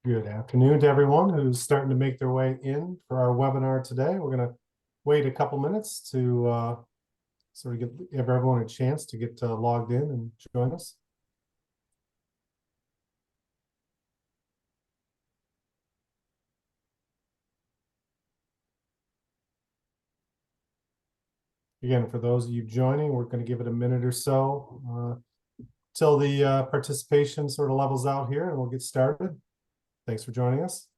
Good afternoon to everyone who's starting to make their way in for our webinar today. We're going to wait a couple minutes to sort of give everyone a chance to get logged in and join us. Again, for those of you joining, we're going to give it a minute or so till the participation sort of levels out here, and we'll get started. Thanks for joining us.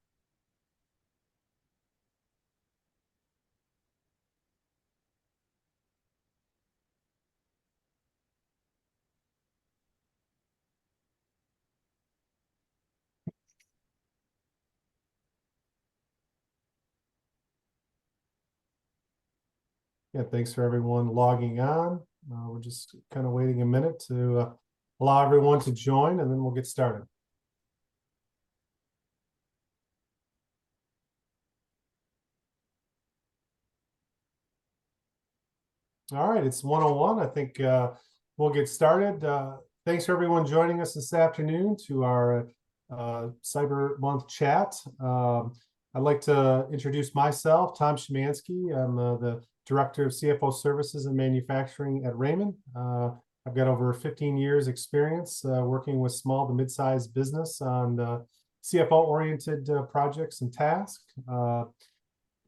Yeah, thanks for everyone logging on. We're just kind of waiting a minute to allow everyone to join, and then we'll get started. All right, it's 1:01. I think we'll get started. Thanks for everyone joining us this afternoon to our Cyber Month chat. I'd like to introduce myself, Tom Szymanski. I'm the Director of CFO Services and Manufacturing at Rehmann. I've got over 15 years experience working with small to mid-sized business on CFO-oriented projects and tasks.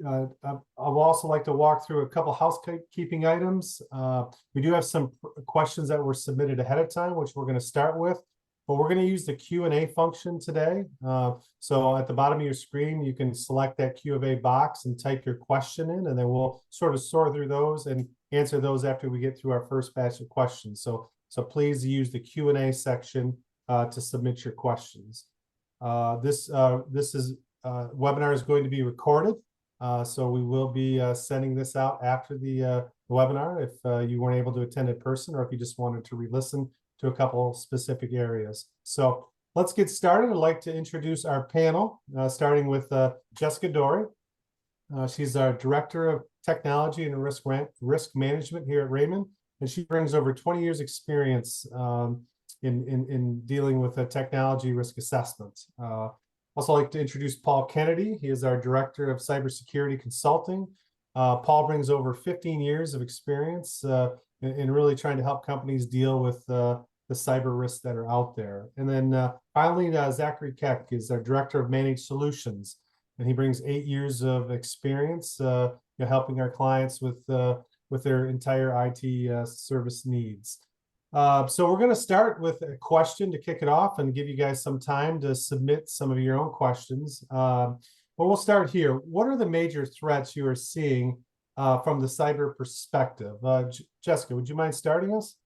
I'd also like to walk through a couple housekeeping items. We do have some questions that were submitted ahead of time, which we're going to start with, but we're going to use the Q&A function today. So at the bottom of your screen, you can select that Q&A box and type your question in, and then we'll sort of sort through those and answer those after we get through our first batch of questions. So please use the Q&A section to submit your questions. This webinar is going to be recorded. So we will be sending this out after the webinar if you weren't able to attend in person, or if you just wanted to re-listen to a couple specific areas. So let's get started. I'd like to introduce our panel, starting with Jessica Dory. She's our Director of Technology and Risk Management here at Rehmann, and she brings over 20 years experience in dealing with technology risk assessment. Also like to introduce Paul Kennedy. He is our Director of Cybersecurity Consulting. Paul brings over 15 years of experience in really trying to help companies deal with the cyber risks that are out there. And then finally, Zachary Keck is our Director of Managed Solutions, and he brings 8 years of experience helping our clients with their entire IT service needs. So we're going to start with a question to kick it off and give you guys some time to submit some of your own questions. But we'll start here. What are the major threats you are seeing from the cyber perspective? Jessica, would you mind starting us?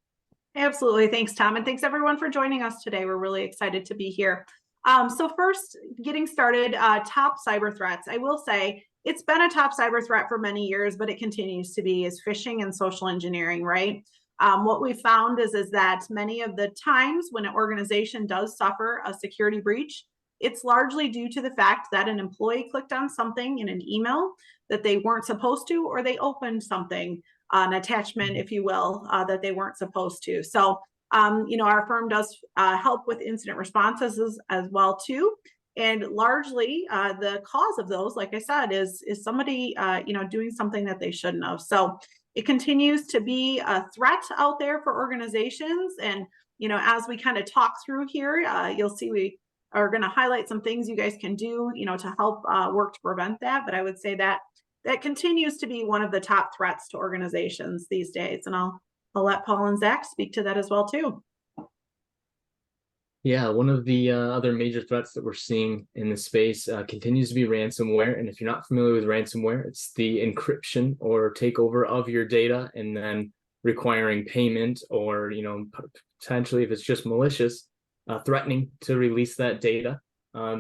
Absolutely. Thanks, Tom. And thanks everyone for joining us today. We're really excited to be here. So first, getting started, top cyber threats. I will say it's been a top cyber threat for many years, but it continues to be is phishing and social engineering, right? What we found is that many of the times when an organization does suffer a security breach, it's largely due to the fact that an employee clicked on something in an email that they weren't supposed to, or they opened something, an attachment, if you will, that they weren't supposed to. So, our firm does help with incident responses as well too. And largely, the cause of those, like I said, is somebody, doing something that they shouldn't have. So it continues to be a threat out there for organizations. And, as we kind of talk through here, you'll see we are going to highlight some things you guys can do, to help work to prevent that. But I would say that continues to be one of the top threats to organizations these days. And I'll let Paul and Zach speak to that as well too. Yeah, one of the other major threats that we're seeing in the space continues to be ransomware. And if you're not familiar with ransomware, it's the encryption or takeover of your data and then requiring payment, or potentially, if it's just malicious, threatening to release that data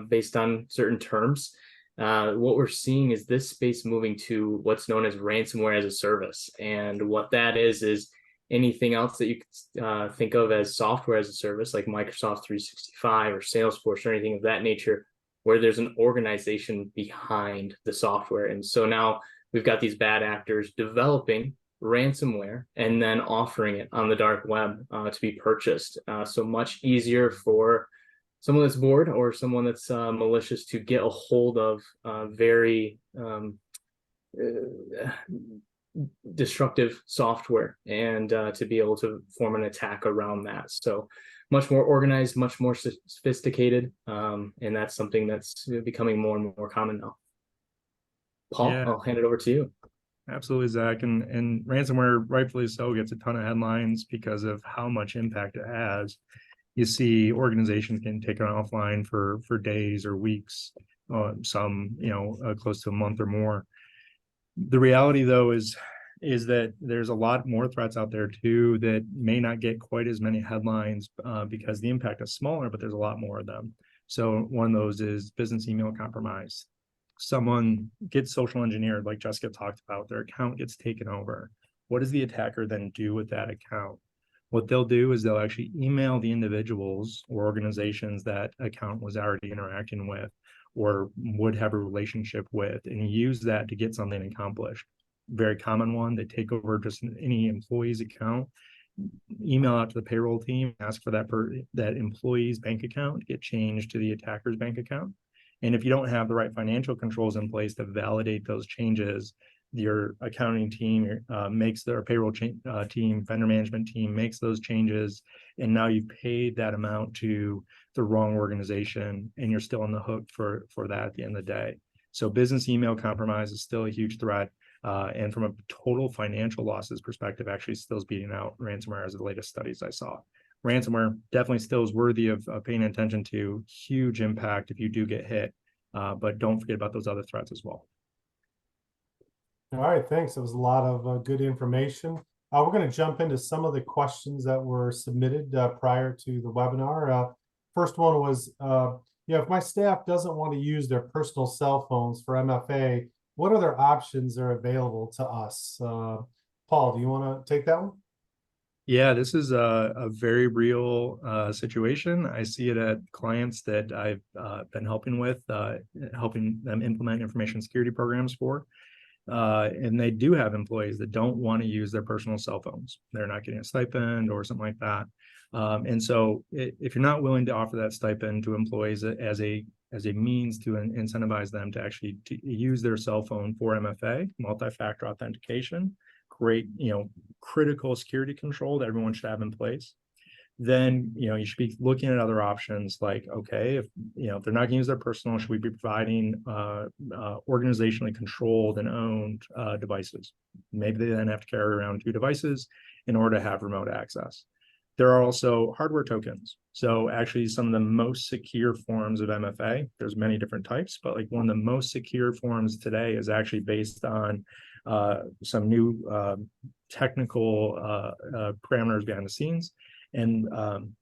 based on certain terms. What we're seeing is this space moving to what's known as ransomware as a service. And what that is anything else that you could think of as software as a service, like Microsoft 365 or Salesforce or anything of that nature, where there's an organization behind the software. And so now we've got these bad actors developing ransomware and then offering it on the dark web to be purchased. So much easier for someone that's bored or someone that's malicious to get a hold of very destructive software, and to be able to form an attack around that. So much more organized, much more sophisticated, and that's something that's becoming more and more common now. Paul, Yeah. I'll hand it over to you. Absolutely, Zach. And ransomware, rightfully so, gets a ton of headlines because of how much impact it has. You see organizations getting taken offline for days or weeks, some, close to a month or more. The reality, though, is that there's a lot more threats out there too that may not get quite as many headlines because the impact is smaller, but there's a lot more of them. So one of those is business email compromise. Someone gets social engineered, like Jessica talked about, their account gets taken over. What does the attacker then do with that account? What they'll do is they'll actually email the individuals or organizations that account was already interacting with or would have a relationship with, and use that to get something accomplished. Very common one, they take over just any employee's account, email out to the payroll team, ask for that employee's bank account get changed to the attacker's bank account. And if you don't have the right financial controls in place to validate those changes, your accounting team makes their payroll team, vendor management team makes those changes, and now you've paid that amount to the wrong organization, and you're still on the hook for that at the end of the day. So business email compromise is still a huge threat, and from a total financial losses perspective, actually still is beating out ransomware as the latest studies I saw. Ransomware definitely still is worthy of paying attention to. Huge impact if you do get hit, but don't forget about those other threats as well. All right, thanks. It was a lot of good information. We're going to jump into some of the questions that were submitted prior to the webinar. First one was, if my staff doesn't want to use their personal cell phones for MFA, what other options are available to us? Paul, do you want to take that one? Yeah, this is a very real situation. I see it at clients that I've been helping with, helping them implement information security programs for. And they do have employees that don't want to use their personal cell phones. They're not getting a stipend or something like that. And so if you're not willing to offer that stipend to employees as a means to incentivize them to actually use their cell phone for MFA, multi-factor authentication, great, critical security control that everyone should have in place, then, you should be looking at other options like, okay, if they're not going to use their personal, should we be providing organizationally controlled and owned devices? Maybe they then have to carry around 2 devices in order to have remote access. There are also hardware tokens. So actually some of the most secure forms of MFA, there's many different types, but like one of the most secure forms today is actually based on some new technical parameters behind the scenes. And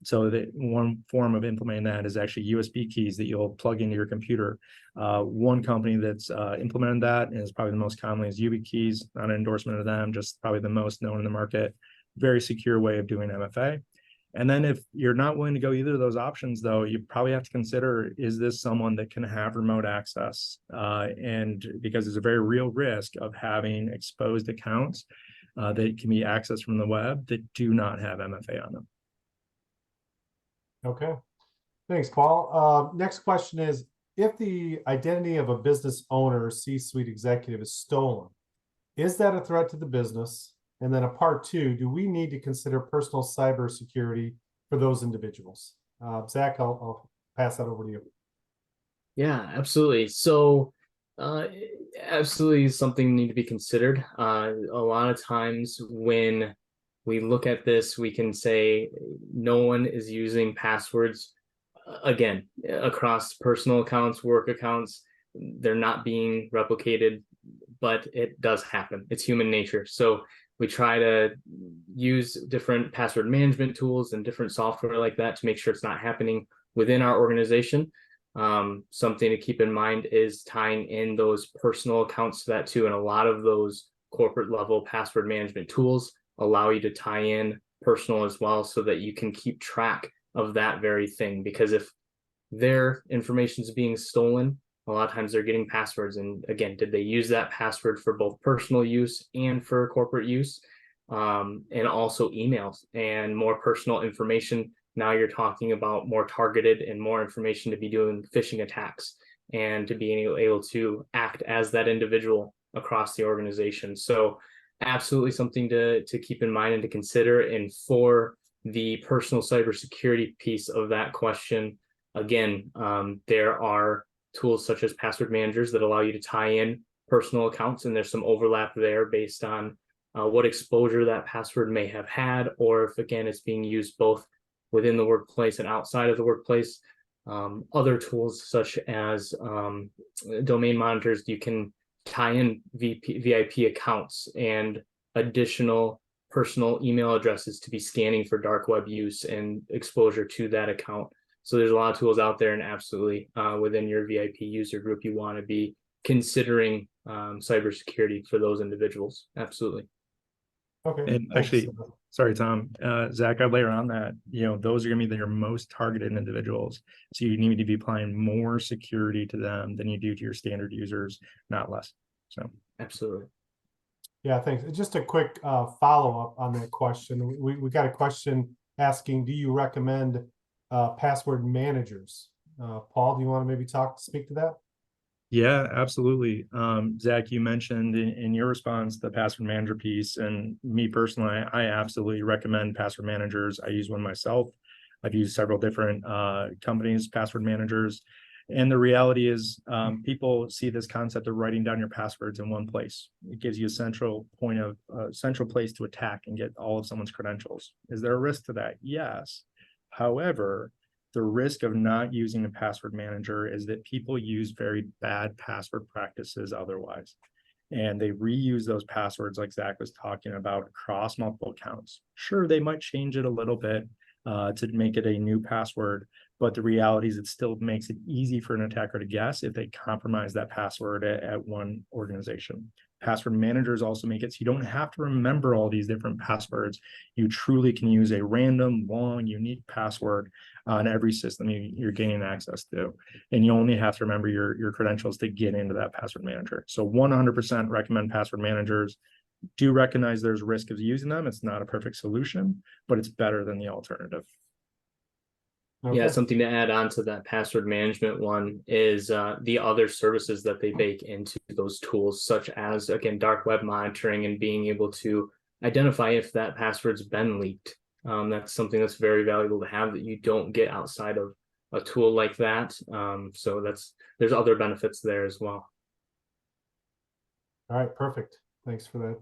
so that one form of implementing that is actually USB keys that you'll plug into your computer. One company that's implemented that, and is probably the most commonly, is YubiKeys. Not an endorsement of them, just probably the most known in the market. Very secure way of doing MFA. And then if you're not willing to go either of those options, though, you probably have to consider, is this someone that can have remote access? And because there's a very real risk of having exposed accounts that can be accessed from the web that do not have MFA on them. Okay, thanks, Paul. Next question is, if the identity of a business owner or C-suite executive is stolen, is that a threat to the business? And then a part 2, do we need to consider personal cybersecurity for those individuals? Zach, I'll pass that over to you. Yeah, absolutely. So absolutely something need to be considered. A lot of times when we look at this, we can say no one is using passwords again across personal accounts, work accounts. They're not being replicated, but it does happen. It's human nature. So we try to use different password management tools and different software like that to make sure it's not happening within our organization. Something to keep in mind is tying in those personal accounts to that too. And a lot of those corporate level password management tools allow you to tie in personal as well, so that you can keep track of that very thing. Because if their information is being stolen, a lot of times they're getting passwords. And again, did they use that password for both personal use and for corporate use? And also emails and more personal information Now you're talking about more targeted and more information to be doing phishing attacks and to being able to act as that individual across the organization. So absolutely something to keep in mind and to consider. And for the personal cybersecurity piece of that question, again, there are tools such as password managers that allow you to tie in personal accounts, and there's some overlap there based on what exposure that password may have had, or if, again, it's being used both within the workplace and outside of the workplace. Other tools such as domain monitors, you can tie in VIP accounts and additional personal email addresses to be scanning for dark web use and exposure to that account. So there's a lot of tools out there, and absolutely within your VIP user group, you want to be considering cybersecurity for those individuals. Absolutely. Okay. And thanks. actually, sorry, Tom, Zach, I'd layer on that, those are going to be your most targeted individuals. So you need to be applying more security to them than you do to your standard users, not less. So absolutely. Yeah, thanks. Just a quick follow-up on that question. We got a question asking, do you recommend password managers? Paul, do you want to maybe speak to that? Yeah, absolutely. Zach, you mentioned in your response the password manager piece, and me personally, I absolutely recommend password managers. I use one myself. I've used several different companies' password managers. And the reality is people see this concept of writing down your passwords in one place. It gives you a central place to attack and get all of someone's credentials. Is there a risk to that? Yes. However, the risk of not using a password manager is that people use very bad password practices otherwise. And they reuse those passwords like Zach was talking about across multiple accounts. Sure, they might change it a little bit to make it a new password, but the reality is it still makes it easy for an attacker to guess if they compromise that password at one organization. Password managers also make it so you don't have to remember all these different passwords. You truly can use a random, long, unique password on every system you're gaining access to. And you only have to remember your credentials to get into that password manager. So 100% recommend password managers. Do recognize there's risk of using them. It's not a perfect solution, but it's better than the alternative. Okay. Yeah, something to add on to that password management one is the other services that they bake into those tools, such as, again, dark web monitoring and being able to identify if that password's been leaked. That's something that's very valuable to have that you don't get outside of a tool like that. So there's other benefits there as well. All right, perfect. Thanks for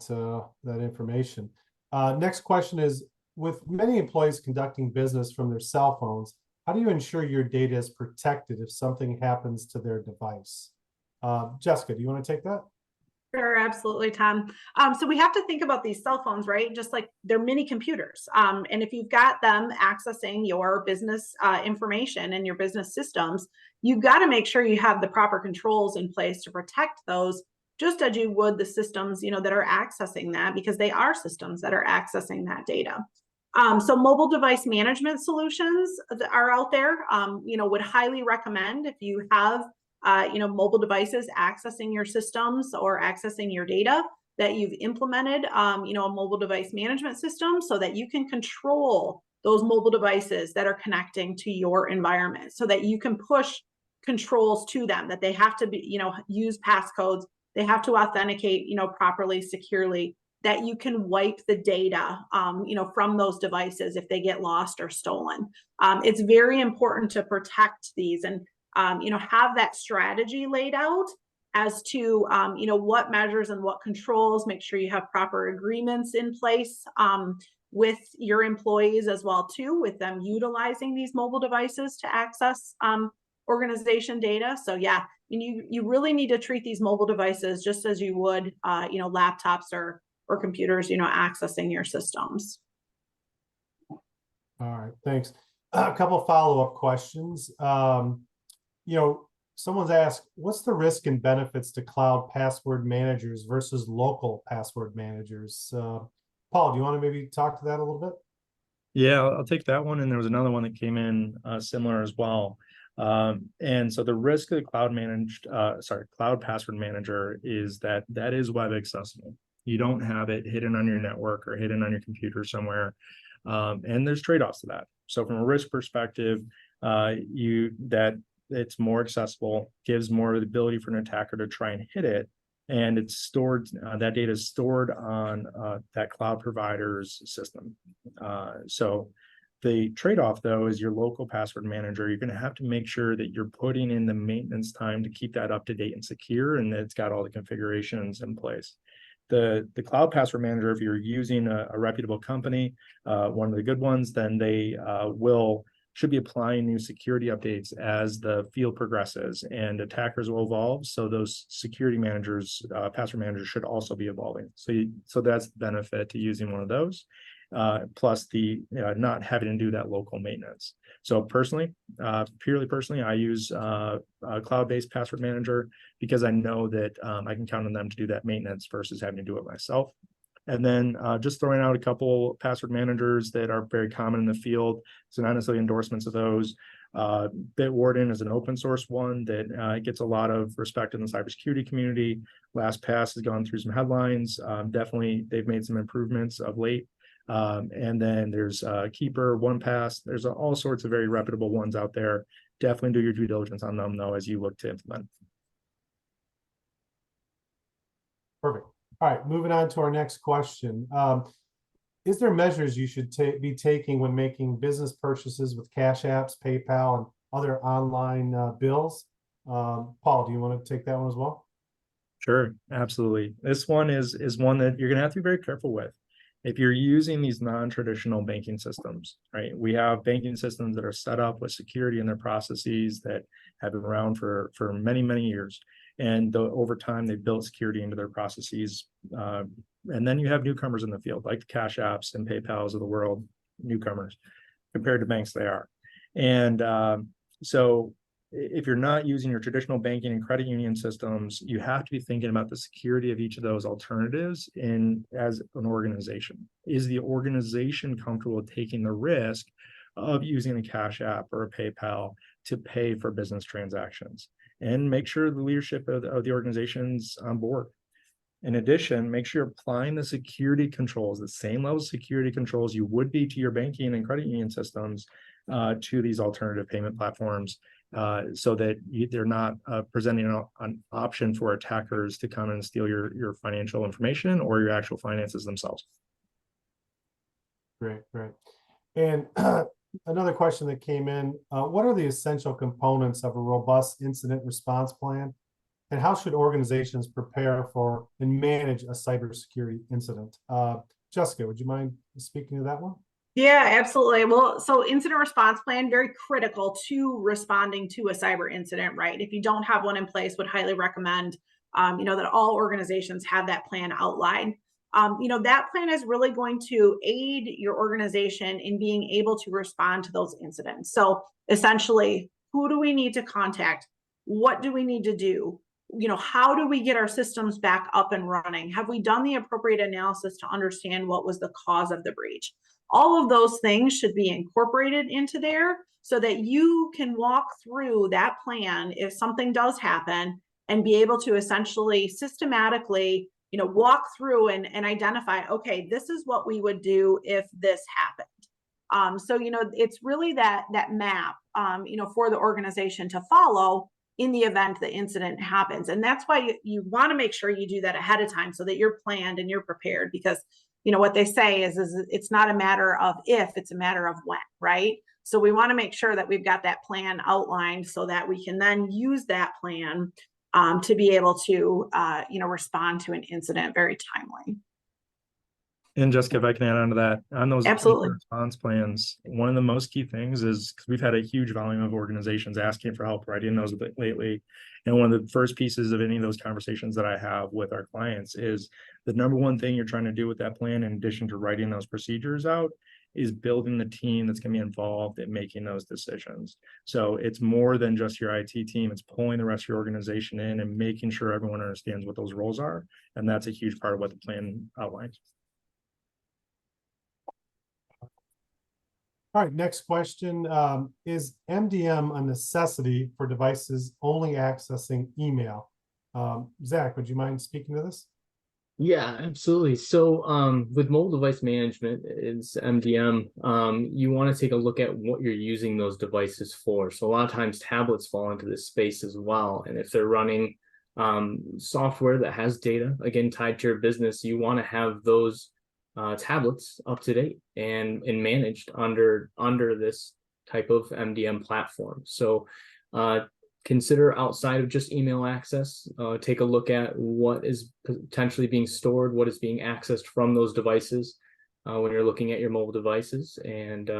that information. Next question is, with many employees conducting business from their cell phones, how do you ensure your data is protected if something happens to their device? Jessica, do you want to take that? Sure, absolutely, Tom. So we have to think about these cell phones, right? Just like they're mini computers. And if you've got them accessing your business information and your business systems, you've got to make sure you have the proper controls in place to protect those, just as you would the systems, that are accessing that, because they are systems that are accessing that data. So mobile device management solutions that are out there, would highly recommend if you have mobile devices accessing your systems or accessing your data, that you've implemented, a mobile device management system so that you can control those mobile devices that are connecting to your environment, so that you can push controls to them, that they have to be, use passcodes, they have to authenticate, properly, securely, that you can wipe the data, from those devices if they get lost or stolen. It's very important to protect these and have that strategy laid out as to, what measures and what controls. Make sure you have proper agreements in place with your employees as well, too, with them utilizing these mobile devices to access organization data. So yeah, you really need to treat these mobile devices just as you would, laptops or computers, accessing your systems. All right, thanks. A couple follow-up questions. Someone's asked, what's the risk and benefits to cloud password managers versus local password managers? Paul, do you want to maybe talk to that a little bit? Yeah, I'll take that one. And there was another one that came in similar as well. And so the risk of the cloud password manager is that is web accessible. You don't have it hidden on your network or hidden on your computer somewhere. And there's trade-offs to that. So from a risk perspective, it's more accessible, gives more the ability for an attacker to try and hit it. And it's stored, that data is stored on that cloud provider's system. So the trade-off, though, is your local password manager. You're going to have to make sure that you're putting in the maintenance time to keep that up to date and secure, and that it's got all the configurations in place. The cloud password manager, if you're using a reputable company, one of the good ones, then they should be applying new security updates as the field progresses, and attackers will evolve. So those security managers, password managers, should also be evolving. So that's the benefit to using one of those. Plus the not having to do that local maintenance. So personally, purely personally, I use a cloud-based password manager because I know that I can count on them to do that maintenance versus having to do it myself. And then just throwing out a couple password managers that are very common in the field. So not necessarily endorsements of those. Bitwarden is an open source one that gets a lot of respect in the cybersecurity community. LastPass has gone through some headlines. Definitely, they've made some improvements of late. And then there's Keeper, OnePass. There's all sorts of very reputable ones out there. Definitely do your due diligence on them, though, as you look to implement. Perfect. All right, moving on to our next question. Is there measures you should be taking when making business purchases with Cash Apps, PayPal, and other online bills? Paul, do you want to take that one as well? Sure, absolutely. This one is one that you're going to have to be very careful with. If you're using these non-traditional banking systems, right? We have banking systems that are set up with security in their processes that have been around for many, many years. And over time, they've built security into their processes. And then you have newcomers in the field, like the Cash Apps and PayPals of the world, newcomers, compared to banks they are. And so if you're not using your traditional banking and credit union systems, you have to be thinking about the security of each of those alternatives as an organization. Is the organization comfortable with taking the risk of using a Cash App or a PayPal to pay for business transactions? And make sure the leadership of the organization's on board. In addition, make sure you're applying the security controls, the same level of security controls you would be to your banking and credit union systems to these alternative payment platforms, so that they're not presenting an option for attackers to come and steal your financial information or your actual finances themselves. Great. And another question that came in, what are the essential components of a robust incident response plan? And how should organizations prepare for and manage a cybersecurity incident? Jessica, would you mind speaking to that one? Yeah, absolutely. Well, so incident response plan, very critical to responding to a cyber incident, right? If you don't have one in place, would highly recommend, that all organizations have that plan outlined. That plan is really going to aid your organization in being able to respond to those incidents. So essentially, who do we need to contact? What do we need to do? How do we get our systems back up and running? Have we done the appropriate analysis to understand what was the cause of the breach? All of those things should be incorporated into there so that you can walk through that plan if something does happen and be able to essentially systematically, walk through and identify, okay, this is what we would do if this happened. So, it's really that map, for the organization to follow in the event the incident happens. And that's why you want to make sure you do that ahead of time so that you're planned and you're prepared, because what they say is it's not a matter of if, it's a matter of when, right? So we want to make sure that we've got that plan outlined so that we can then use that plan to be able to, respond to an incident very timely. And Jessica, if I can add on to that, on those Absolutely. response plans, one of the most key things is, because we've had a huge volume of organizations asking for help writing those a bit lately. And one of the first pieces of any of those conversations that I have with our clients is the number one thing you're trying to do with that plan, in addition to writing those procedures out, is building the team that's going to be involved in making those decisions. So it's more than just your IT team. It's pulling the rest of your organization in and making sure everyone understands what those roles are. And that's a huge part of what the plan outlines. All right, next question. Is MDM a necessity for devices only accessing email? Zach, would you mind speaking to this? Yeah, absolutely. So, with mobile device management, is MDM, you want to take a look at what you're using those devices for. So a lot of times tablets fall into this space as well. And if they're running software that has data, again, tied to your business, you want to have those tablets up to date and managed under this type of MDM platform. So consider outside of just email access, take a look at what is potentially being stored, what is being accessed from those devices when you're looking at your mobile devices. And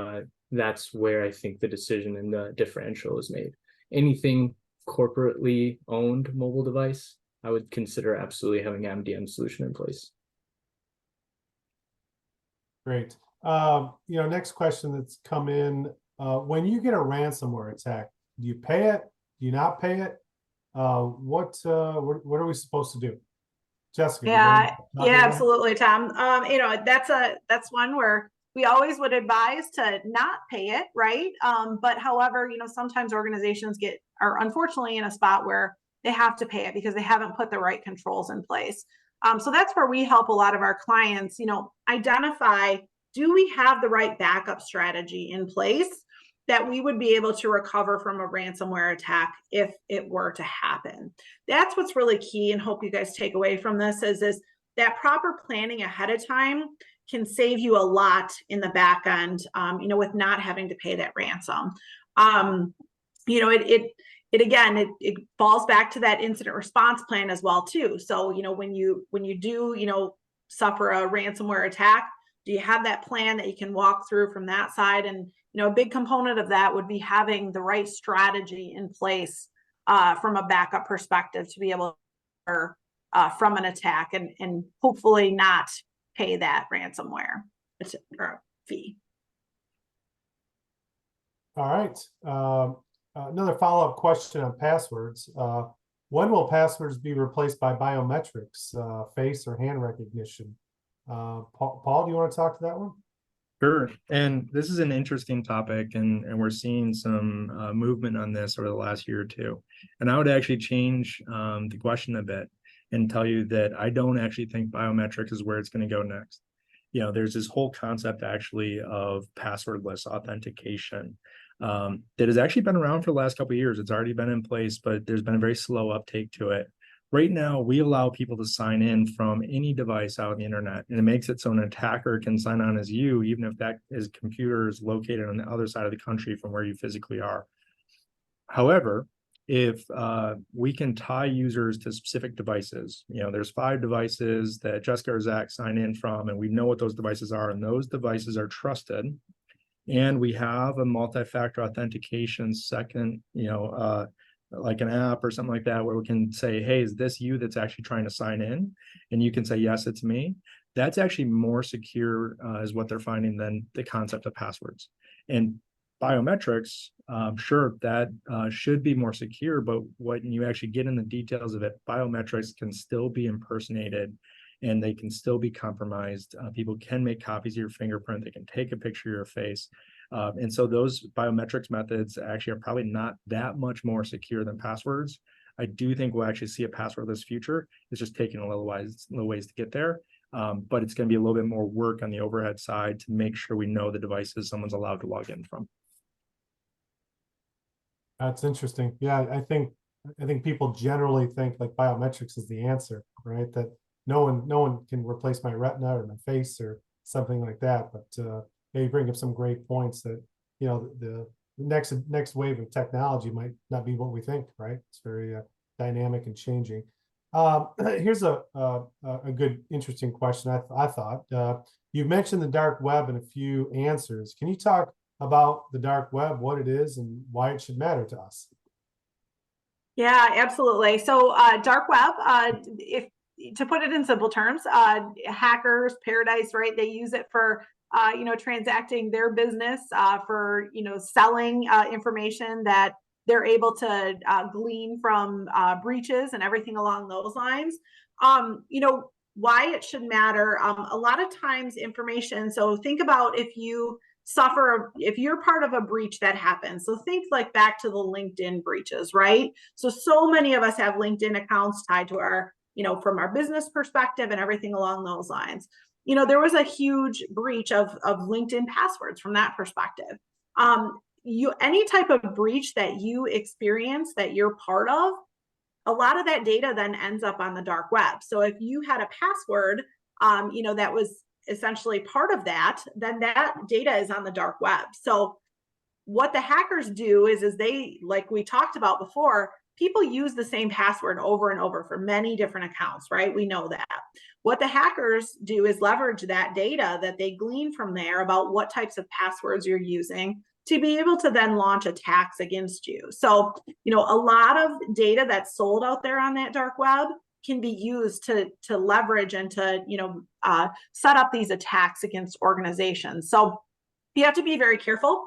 that's where I think the decision and the differential is made. Anything corporately owned mobile device, I would consider absolutely having an MDM solution in place. Great. Next question that's come in, when you get a ransomware attack, do you pay it? Do you not pay it? What are we supposed to do? Jessica? Yeah, absolutely, Tom. That's one where we always would advise to not pay it, right? But however, sometimes organizations are unfortunately in a spot where they have to pay it because they haven't put the right controls in place. So that's where we help a lot of our clients, identify, do we have the right backup strategy in place that we would be able to recover from a ransomware attack if it were to happen. That's what's really key, and hope you guys take away from this is that proper planning ahead of time can save you a lot in the back end, with not having to pay that ransom. It falls back to that incident response plan as well too. So, when you do, suffer a ransomware attack, do you have that plan that you can walk through from that side? And a big component of that would be having the right strategy in place from a backup perspective to be able to from an attack and hopefully not pay that ransomware fee. All right. Another follow-up question on passwords. When will passwords be replaced by biometrics, face or hand recognition? Paul, do you want to talk to that one? Sure. And this is an interesting topic, and we're seeing some movement on this over the last year or two. And I would actually change the question a bit and tell you that I don't actually think biometrics is where it's going to go next. There's this whole concept actually of passwordless authentication that has actually been around for the last couple of years. It's already been in place, but there's been a very slow uptake to it. Right now, we allow people to sign in from any device out on the internet, and it makes it so an attacker can sign on as you, even if that computer is located on the other side of the country from where you physically are. However, if we can tie users to specific devices, there's 5 devices that Jessica or Zach sign in from, and we know what those devices are, and those devices are trusted, and we have a multi-factor authentication second, like an app or something like that, where we can say, hey, is this you that's actually trying to sign in? And you can say, yes, it's me. That's actually more secure is what they're finding than the concept of passwords. And biometrics, sure, that should be more secure, but when you actually get in the details of it, biometrics can still be impersonated and they can still be compromised. People can make copies of your fingerprint. They can take a picture of your face. And so those biometrics methods actually are probably not that much more secure than passwords. I do think we'll actually see a passwordless future. It's just taking a little ways to get there. But it's going to be a little bit more work on the overhead side to make sure we know the devices someone's allowed to log in from. That's interesting. Yeah, I think people generally think like biometrics is the answer, right? That no one can replace my retina or my face or something like that. But you bring up some great points that the next wave of technology might not be what we think, right? It's very dynamic and changing. Here's a good, interesting question. I thought you've mentioned the dark web in a few answers. Can you talk about the dark web, what it is, and why it should matter to us? Yeah, absolutely. So dark web, if to put it in simple terms, hackers, paradise, right? They use it for transacting their business, for selling information that they're able to glean from breaches and everything along those lines. Why it should matter. A lot of times information. So think about if you're part of a breach that happens. So think like back to the LinkedIn breaches, right? So many of us have LinkedIn accounts tied to our from our business perspective and everything along those lines. There was a huge breach of LinkedIn passwords from that perspective. Any type of breach that you experience that you're part of, a lot of that data then ends up on the dark web. So if you had a password, that was essentially part of that, then that data is on the dark web. So what the hackers do is they, like we talked about before, people use the same password over and over for many different accounts, right? We know that. What the hackers do is leverage that data that they glean from there about what types of passwords you're using to be able to then launch attacks against you. So, a lot of data that's sold out there on that dark web can be used to leverage and to, set up these attacks against organizations. So you have to be very careful.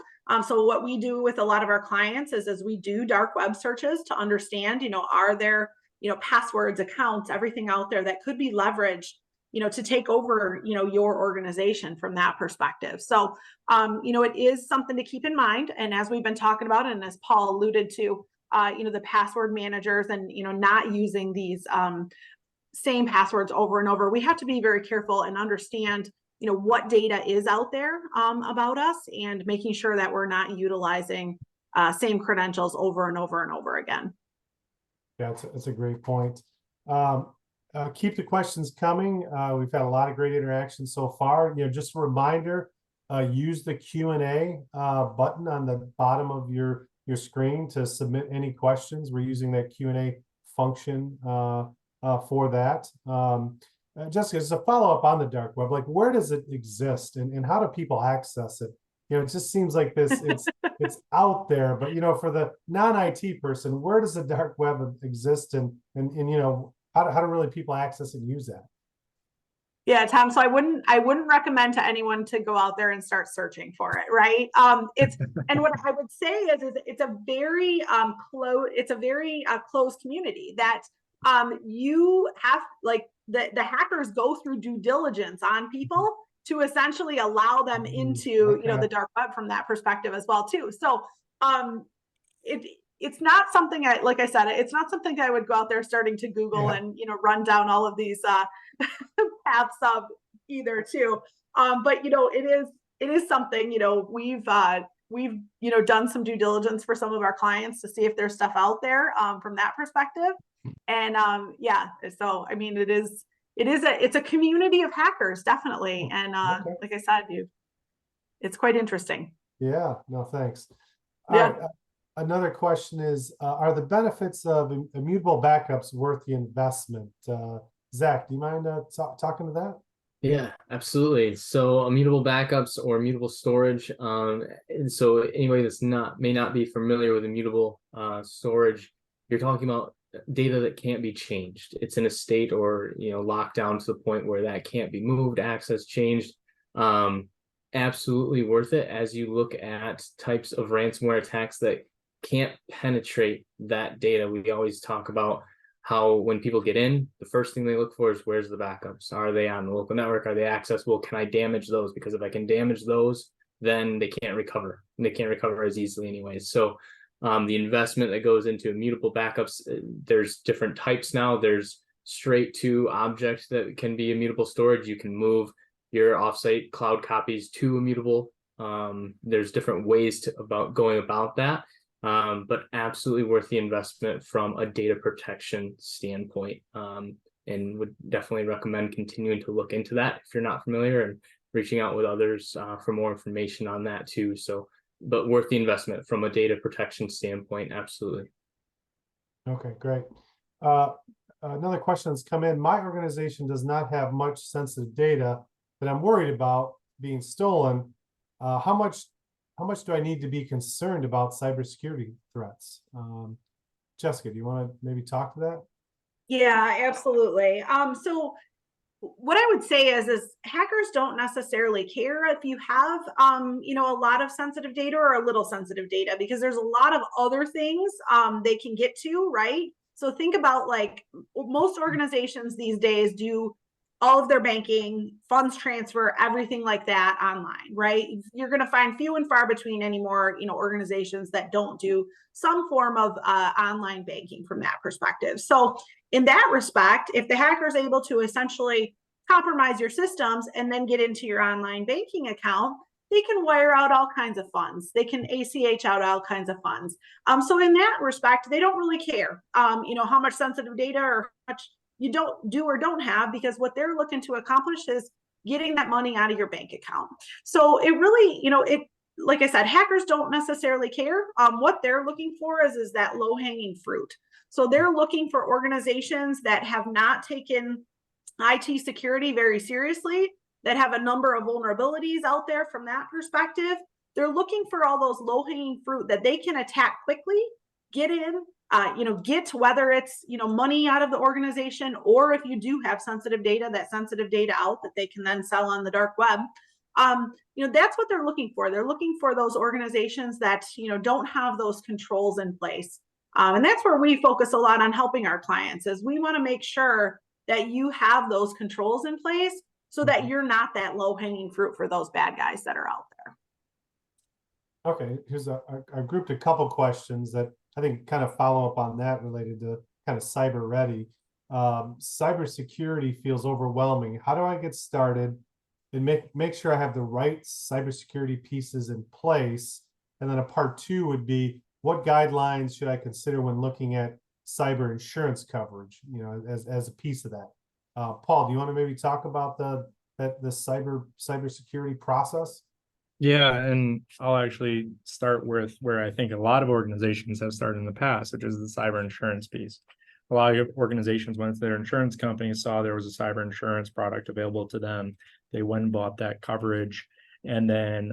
So what we do with a lot of our clients is we do dark web searches to understand, are there, passwords, accounts, everything out there that could be leveraged, to take over, your organization from that perspective. So, it is something to keep in mind. And as we've been talking about, and as Paul alluded to, the password managers and, not using these same passwords over and over, we have to be very careful and understand, what data is out there about us, and making sure that we're not utilizing same credentials over and over and over again. Yeah, that's a great point. Keep the questions coming. We've had a lot of great interaction so far. Just a reminder, use the Q&A button on the bottom of your screen to submit any questions. We're using that Q&A function for that. Jessica, as a follow-up on the dark web, like, where does it exist and how do people access it? It just seems like it's out there, but for the non-IT person, where does the dark web exist, and how do really people access and use that? Yeah, Tom. So I wouldn't recommend to anyone to go out there and start searching for it, right? And what I would say is it's a very closed community that you have, like, the hackers go through due diligence on people to essentially allow them into the dark web from that perspective as well too. So it's not something like I said, it's not something I would go out there starting to Google and run down all of these paths of either too. But it is something, we've done some due diligence for some of our clients to see if there's stuff out there from that perspective. And so I mean, it's a community of hackers, definitely. And like I said, it's quite interesting. Yeah, no, thanks. Yeah. All right. Another question is, are the benefits of immutable backups worth the investment? Zach, do you mind talking to that? Yeah, absolutely. So immutable backups or immutable storage. And so anybody that's may not be familiar with immutable storage, you're talking about data that can't be changed. It's in a state or locked down to the point where that can't be moved, accessed, changed. Absolutely worth it as you look at types of ransomware attacks that can't penetrate that data. We always talk about how when people get in, the first thing they look for is, where's the backups? Are they on the local network? Are they accessible? Can I damage those? Because if I can damage those, then they can't recover. And they can't recover as easily anyways. So the investment that goes into immutable backups, there's different types now. There's straight to object that can be immutable storage. You can move your offsite cloud copies to immutable. There's different ways going about that. But absolutely worth the investment from a data protection standpoint, and would definitely recommend continuing to look into that if you're not familiar, and reaching out with others for more information on that too. So, but worth the investment from a data protection standpoint, absolutely. Okay, great. Another question that's come in. My organization does not have much sensitive data that I'm worried about being stolen. How much do I need to be concerned about cybersecurity threats? Jessica, do you want to maybe talk to that? Yeah, absolutely. So what I would say is hackers don't necessarily care if you have, a lot of sensitive data or a little sensitive data, because there's a lot of other things they can get to, right? So think about, like, most organizations these days do all of their banking, funds transfer, everything like that online, right? You're going to find few and far between anymore, organizations that don't do some form of online banking from that perspective. So in that respect, if the hacker is able to essentially compromise your systems and then get into your online banking account, they can wire out all kinds of funds. They can ACH out all kinds of funds. So in that respect, they don't really care, how much sensitive data or how much you don't do or don't have, because what they're looking to accomplish is getting that money out of your bank account. So it really, like I said, hackers don't necessarily care. What they're looking for is that low-hanging fruit. So they're looking for organizations that have not taken IT security very seriously, that have a number of vulnerabilities out there from that perspective. They're looking for all those low-hanging fruit that they can attack quickly, get in, get whether it's, money out of the organization, or if you do have sensitive data, that sensitive data out that they can then sell on the dark web. That's what they're looking for. They're looking for those organizations that, don't have those controls in place. And that's where we focus a lot on helping our clients, is we want to make sure that you have those controls in place so that you're not that low-hanging fruit for those bad guys that are out there. Okay, here's I grouped a couple questions that I think kind of follow up on that, related to kind of cyber ready. Cybersecurity feels overwhelming. How do I get started and make sure I have the right cybersecurity pieces in place? And then a part two would be, what guidelines should I consider when looking at cyber insurance coverage, as a piece of that? Paul, do you want to maybe talk about the cybersecurity process? Yeah, and I'll actually start with where I think a lot of organizations have started in the past, which is the cyber insurance piece. A lot of organizations went to their insurance company, saw there was a cyber insurance product available to them. They went and bought that coverage. And then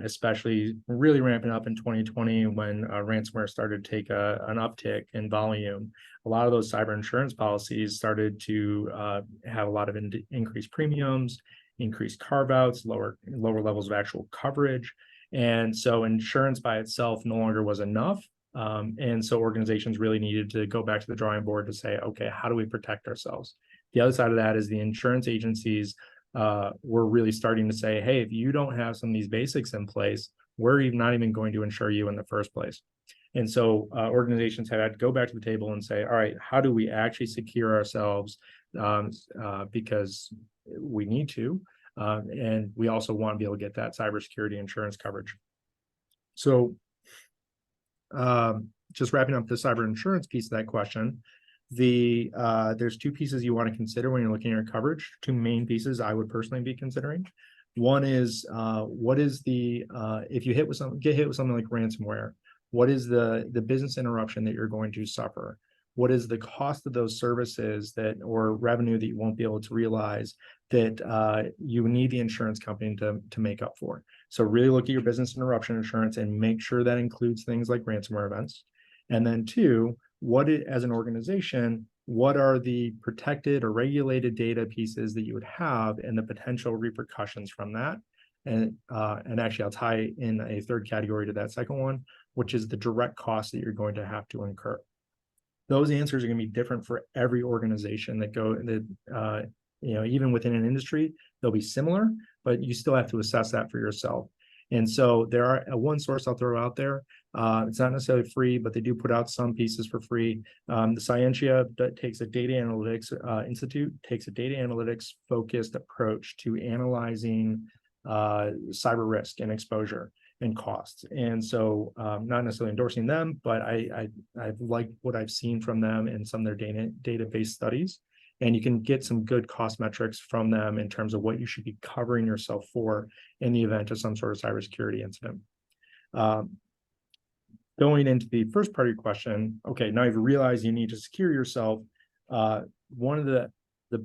especially really ramping up in 2020 when ransomware started to take an uptick in volume, a lot of those cyber insurance policies started to have a lot of increased premiums, increased carve-outs, lower levels of actual coverage. And so insurance by itself no longer was enough. And so organizations really needed to go back to the drawing board to say, okay, how do we protect ourselves? The other side of that is the insurance agencies we're really starting to say, hey, if you don't have some of these basics in place, we're not even going to insure you in the first place. And so organizations have had to go back to the table and say, all right, how do we actually secure ourselves? Because we need to, and we also want to be able to get that cybersecurity insurance coverage. So just wrapping up the cyber insurance piece of that question, there's two pieces you want to consider when you're looking at your coverage. Two main pieces I would personally be considering. One is what is the if you get hit with something like ransomware, what is the business interruption that you're going to suffer? What is the cost of those services or revenue that you won't be able to realize that you need the insurance company to make up for? So really look at your business interruption insurance and make sure that includes things like ransomware events. And then two, as an organization, what are the protected or regulated data pieces that you would have and the potential repercussions from that? And actually, I'll tie in a third category to that second one, which is the direct costs that you're going to have to incur. Those answers are going to be different for every organization even within an industry, they'll be similar, but you still have to assess that for yourself. And so there are one source I'll throw out there. It's not necessarily free, but they do put out some pieces for free. The Scientia takes a data analytics institute, takes a data analytics focused approach to analyzing cyber risk and exposure and costs. And so not necessarily endorsing them, but I've liked what I've seen from them in some of their database studies. And you can get some good cost metrics from them in terms of what you should be covering yourself for in the event of some sort of cybersecurity incident. Going into the first part of your question, okay, now you've realized you need to secure yourself. One of the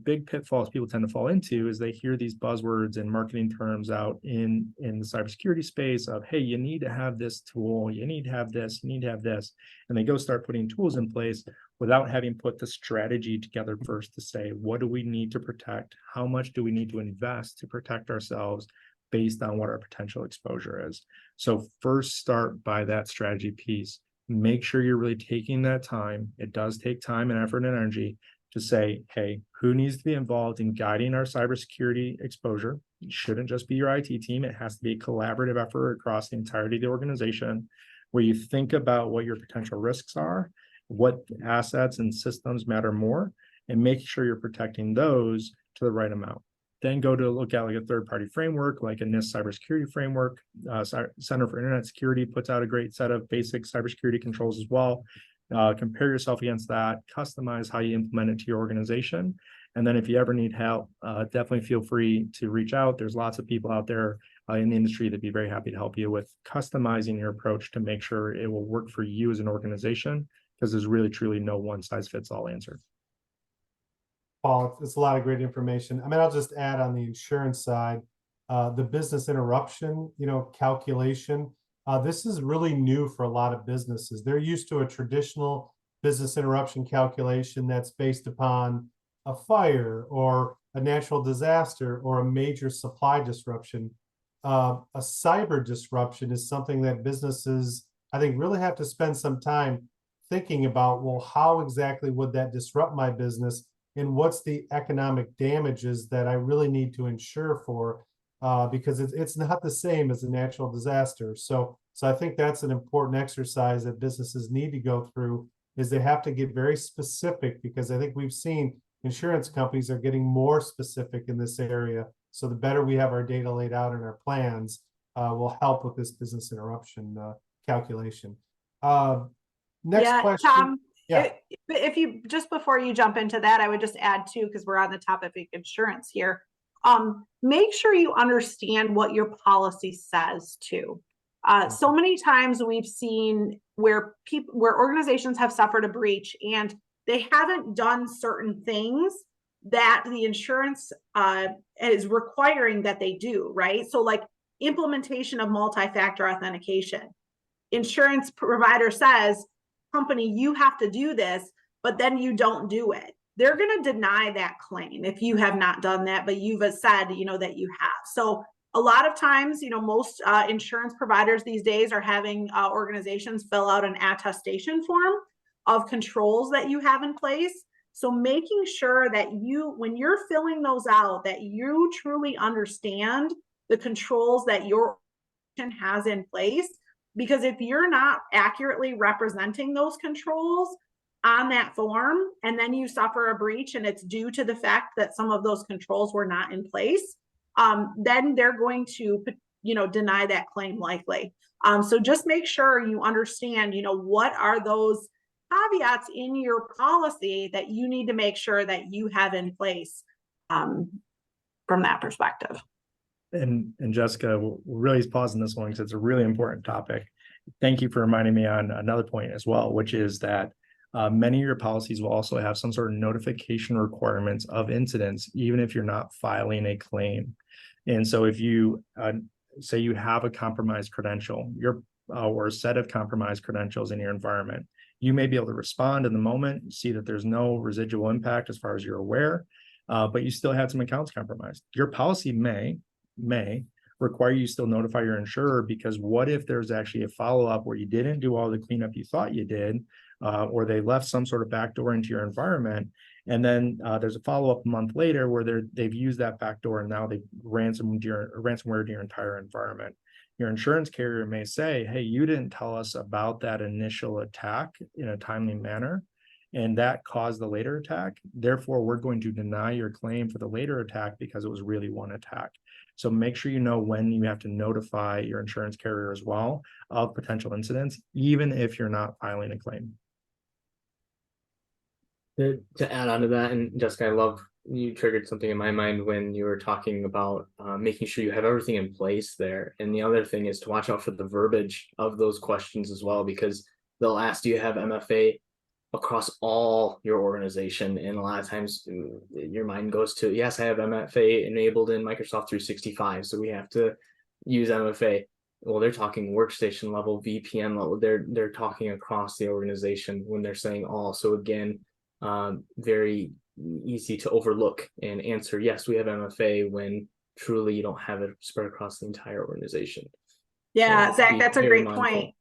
big pitfalls people tend to fall into is they hear these buzzwords and marketing terms out in the cybersecurity space of, hey, you need to have this tool, you need to have this, you need to have this. And they go start putting tools in place without having put the strategy together first to say, what do we need to protect? How much do we need to invest to protect ourselves based on what our potential exposure is? So first start by that strategy piece. Make sure you're really taking that time. It does take time and effort and energy to say, hey, who needs to be involved in guiding our cybersecurity exposure? It shouldn't just be your IT team. It has to be a collaborative effort across the entirety of the organization, where you think about what your potential risks are, what assets and systems matter more, and make sure you're protecting those to the right amount. Then go to look at like a third-party framework, like a NIST cybersecurity framework. Center for Internet Security puts out a great set of basic cybersecurity controls as well. Compare yourself against that, customize how you implement it to your organization. And then if you ever need help, definitely feel free to reach out. There's lots of people out there in the industry that'd be very happy to help you with customizing your approach to make sure it will work for you as an organization, because there's really truly no one size fits all answer. Paul, it's a lot of great information. I mean, I'll just add on the insurance side, the business interruption, calculation. This is really new for a lot of businesses. They're used to a traditional business interruption calculation that's based upon a fire or a natural disaster or a major supply disruption. A cyber disruption is something that businesses, I think, really have to spend some time thinking about, well, how exactly would that disrupt my business? And what's the economic damages that I really need to insure for? Because it's not the same as a natural disaster. So I think that's an important exercise that businesses need to go through, is they have to get very specific, because I think we've seen insurance companies are getting more specific in this area. So the better we have our data laid out in our plans, will help with this business interruption calculation. Next question. Tom, Yeah. if you, just before you jump into that, I would just add too, because we're on the topic of insurance here. Make sure you understand what your policy says too. So many times we've seen where organizations have suffered a breach and they haven't done certain things that the insurance is requiring that they do, right? So like implementation of multi-factor authentication. Insurance provider says, company, you have to do this, but then you don't do it. They're going to deny that claim if you have not done that, but you've said, that you have. So a lot of times, most insurance providers these days are having organizations fill out an attestation form of controls that you have in place. So making sure that when you're filling those out, that you truly understand the controls that your organization has in place. Because if you're not accurately representing those controls on that form, and then you suffer a breach and it's due to the fact that some of those controls were not in place, then they're going to, deny that claim likely. So just make sure you understand, what are those caveats in your policy that you need to make sure that you have in place from that perspective. And Jessica, we'll really pause on this one because it's a really important topic. Thank you for reminding me on another point as well, which is that many of your policies will also have some sort of notification requirements of incidents, even if you're not filing a claim. And so if you say you have a compromised credential, or a set of compromised credentials in your environment, you may be able to respond in the moment, see that there's no residual impact as far as you're aware, but you still had some accounts compromised. Your policy may require you still notify your insurer, because what if there's actually a follow-up where you didn't do all the cleanup you thought you did, or they left some sort of backdoor into your environment, and then there's a follow-up a month later where they've used that backdoor and now they've ransomware to your entire environment. Your insurance carrier may say, hey, you didn't tell us about that initial attack in a timely manner, and that caused the later attack. Therefore, we're going to deny your claim for the later attack because it was really one attack. So make sure you know when you have to notify your insurance carrier as well of potential incidents, even if you're not filing a claim. To add on to that, and Jessica, I love you triggered something in my mind when you were talking about making sure you have everything in place there. And the other thing is to watch out for the verbiage of those questions as well, because they'll ask, do you have MFA across all your organization? And a lot of times your mind goes to, yes, I have MFA enabled in Microsoft 365, so we have to use MFA. Well, they're talking workstation level, VPN level. They're talking across the organization when they're saying all. So again, very easy to overlook and answer, yes, we have MFA, when truly you don't have it spread across the entire organization. Yeah, So Zach, that's a great point.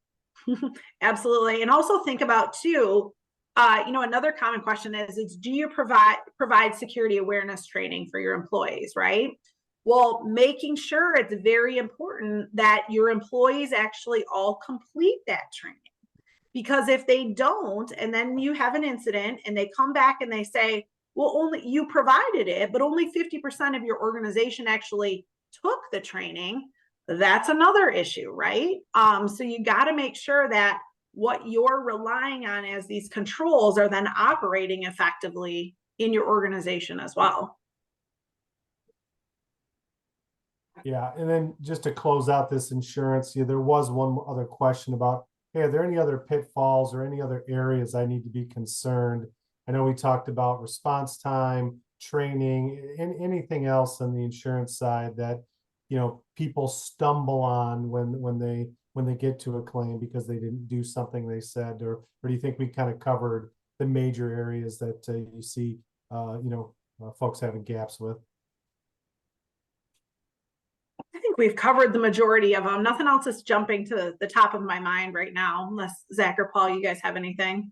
Absolutely. And also think about too, Another common question is do you provide security awareness training for your employees, right? Well, making sure it's very important that your employees actually all complete that training. Because if they don't, and then you have an incident and they come back and they say, well, only you provided it, but only 50% of your organization actually took the training, that's another issue, right? So you got to make sure that what you're relying on as these controls are then operating effectively in your organization as well. Yeah, and then just to close out this insurance, there was one other question about, hey, are there any other pitfalls or any other areas I need to be concerned? I know we talked about response time, training, and anything else on the insurance side that people stumble on when they get to a claim because they didn't do something they said, or do you think we kind of covered the major areas that you see folks having gaps with? I think we've covered the majority of them. Nothing else is jumping to the top of my mind right now, unless Zach or Paul, you guys have anything.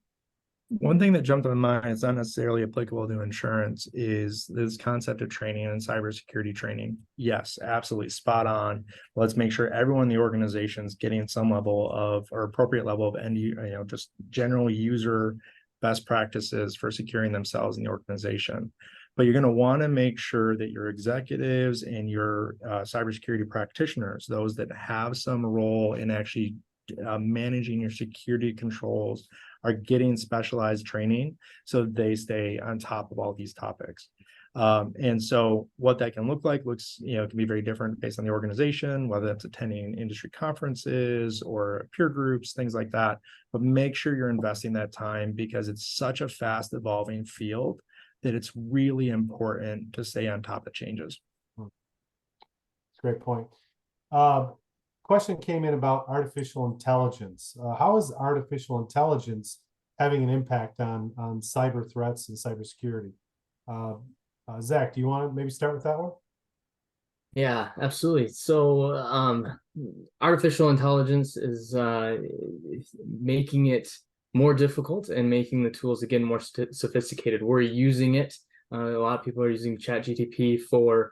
One thing that jumped to my mind, it's not necessarily applicable to insurance, is this concept of training and cybersecurity training. Yes, absolutely spot on. Let's make sure everyone in the organization is getting some level of, or appropriate level of just general user best practices for securing themselves in the organization. But you're going to want to make sure that your executives and your cybersecurity practitioners, those that have some role in actually managing your security controls, are getting specialized training so they stay on top of all these topics. And so what that can look like can be very different based on the organization, whether that's attending industry conferences or peer groups, things like that. But make sure you're investing that time, because it's such a fast evolving field that it's really important to stay on top of changes. Great point. Question came in about artificial intelligence. How is artificial intelligence having an impact on cyber threats and cybersecurity? Zach, do you want to maybe start with that one? Yeah, absolutely. So artificial intelligence is making it more difficult and making the tools again more sophisticated. We're using it. A lot of people are using ChatGPT for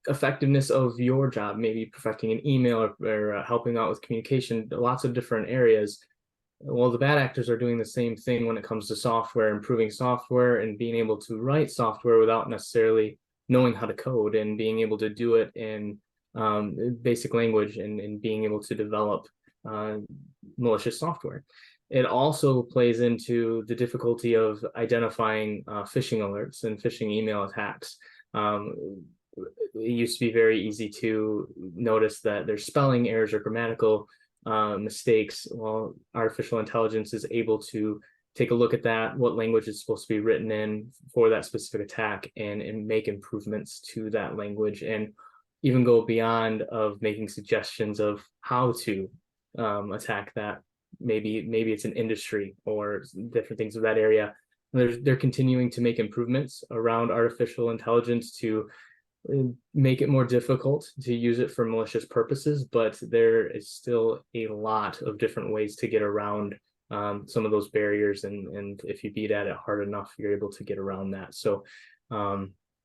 effectiveness of your job, maybe perfecting an email or helping out with communication, lots of different areas. Well, the bad actors are doing the same thing when it comes to software, improving software and being able to write software without necessarily knowing how to code, and being able to do it in basic language, and being able to develop malicious software. It also plays into the difficulty of identifying phishing alerts and phishing email attacks. It used to be very easy to notice that there's spelling errors or grammatical mistakes. Well, artificial intelligence is able to take a look at that, what language is supposed to be written in for that specific attack, and make improvements to that language, and even go beyond of making suggestions of how to attack that. Maybe it's an industry or different things of that area. They're continuing to make improvements around artificial intelligence to make it more difficult to use it for malicious purposes, but there is still a lot of different ways to get around some of those barriers, and if you beat at it hard enough, you're able to get around that. So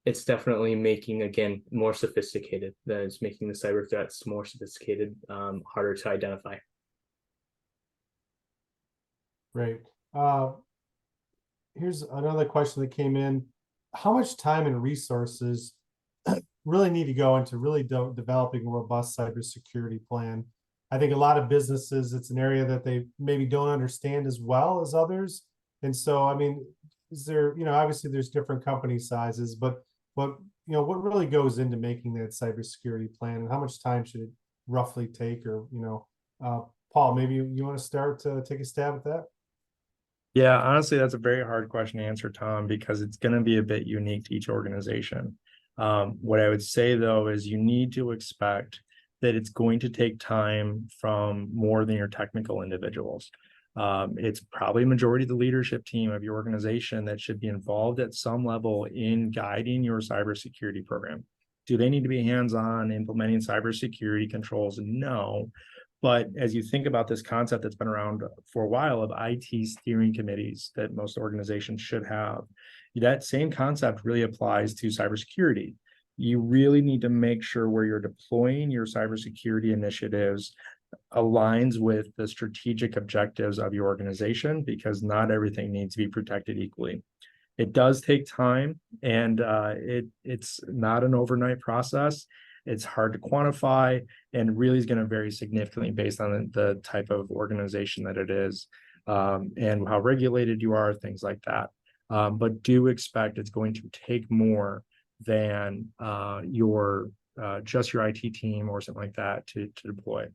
it's definitely making, again, more sophisticated. That is making the cyber threats more sophisticated, harder to identify. Great. Here's another question that came in. How much time and resources really need to go into really developing a robust cybersecurity plan? I think a lot of businesses, it's an area that they maybe don't understand as well as others. And so, I mean, is there, obviously there's different company sizes, but what really goes into making that cybersecurity plan, and how much time should it roughly take? Or, Paul, maybe you want to start to take a stab at that? Yeah, honestly, that's a very hard question to answer, Tom, because it's going to be a bit unique to each organization. What I would say, though, is you need to expect that it's going to take time from more than your technical individuals. It's probably a majority of the leadership team of your organization that should be involved at some level in guiding your cybersecurity program. Do they need to be hands-on implementing cybersecurity controls? No. But as you think about this concept that's been around for a while of IT steering committees that most organizations should have, that same concept really applies to cybersecurity. You really need to make sure where you're deploying your cybersecurity initiatives aligns with the strategic objectives of your organization, because not everything needs to be protected equally. It does take time, and it's not an overnight process. It's hard to quantify, and really is going to vary significantly based on the type of organization that it is, and how regulated you are, things like that. But do expect it's going to take more than just your IT team or something like that to deploy.